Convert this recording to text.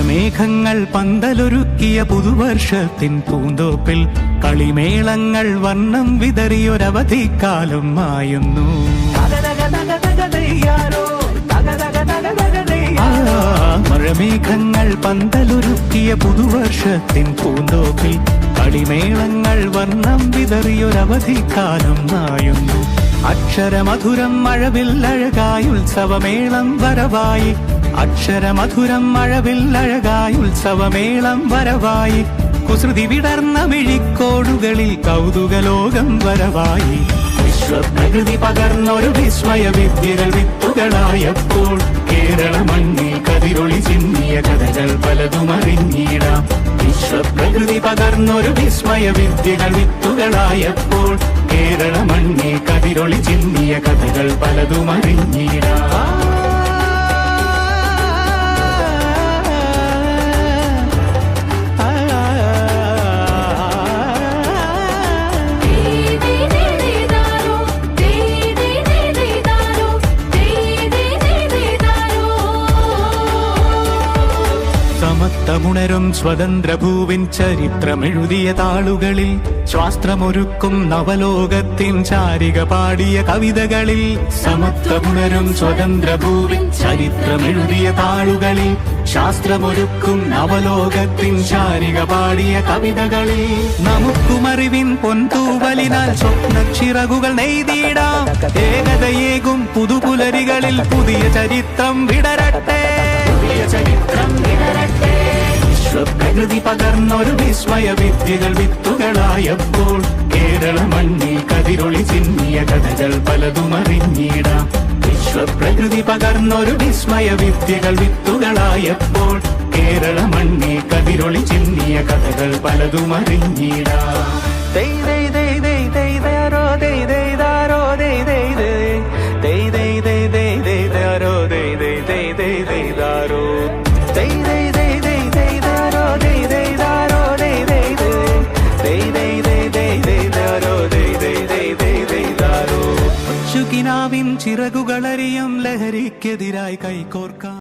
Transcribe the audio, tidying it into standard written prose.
മേഘങ്ങൾ പന്തലൊരുക്കിയ പുതുവർഷത്തിൻ പൂന്തോപ്പിൽ കളിമേളങ്ങൾ വർണ്ണം വിതറിയൊരവധിക്കാലം മായുന്നു. മഴമേഘങ്ങൾ പന്തലൊരുക്കിയ പുതുവർഷത്തിൻ പൂന്തോപ്പിൽ കളിമേളങ്ങൾ വർണ്ണം വിതറിയൊരവധിക്കാലം മായുന്നു. അക്ഷരമധുരം മഴവില്ലഴകായി ഉത്സവമേളം വരവായി, അക്ഷരമധുരം മഴവില്ലഴകായി ഉത്സവമേളം വരവായി, കുസൃതി വിടർന്ന മിഴിക്കോടുകളിൽ കൗതുകലോകം വരവായി. വിശ്വപ്രകൃതി പകർന്നൊരു വിസ്മയ വിദ്യകൾ വിത്തുകളായപ്പോൾ കേരള മണ്ണിൽ കതിരൊളി ചിന്നിയ കഥകൾ പലതും അറിഞ്ഞിടാം. വിശ്വപ്രകൃതി പകർന്നൊരു വിസ്മയ വിദ്യകൾ വിത്തുകളായപ്പോൾ കേരള മണ്ണിൽ കതിരൊളി ചിന്നിയ കഥകൾ പലതും അറിഞ്ഞിടാം. സമത്വമുണരും സ്വതന്ത്രഭൂവിൻ ചരിത്രമെഴുതിയ താളുകളിൽ, ശാസ്ത്രമൊരുക്കും നവലോകത്തിൻ ചാരിക പാടിയ കവിതകളിൽ. സമത്വമുണരും സ്വതന്ത്രഭൂവിൻ ചരിത്രമെഴുതിയ താളുകളിൽ, ശാസ്ത്രമൊരുക്കും നവലോകത്തിൻ ചാരിക പാടിയ കവിതകളിൽ. നമുക്കുമറിവിൻ പൊൻതൂവലിനാൽ സ്വപ്നച്ചിറകുകൾ നെയ്തിടാം. ഏകതയേകും പുതുപുലരികളിൽ പുതിയ ചരിത്രം വിടരട്ടെ, പുതിയ ചരിത്രം വിടരട്ടെ. വിശ്വപ്രകൃതി പകർന്നൊരു വിസ്മയ വിദ്യകൾ വിത്തുകളായപ്പോൾ കേരള മണ്ണിൽ കതിരൊളി ചിന്നിയ കഥകൾ പലതും അറിഞ്ഞിടാം. വിശ്വപ്രകൃതി പകർന്നൊരു വിസ്മയ വിദ്യകൾ വിത്തുകളായപ്പോൾ കേരള മണ്ണിൽ കതിരൊളി ചിന്നിയ കഥകൾ പലതും അറിഞ്ഞിടാം. കിനാവിൻ ചിറകുകളറിയും ലഹരിക്കെതിരായി കൈകോർക്കാം.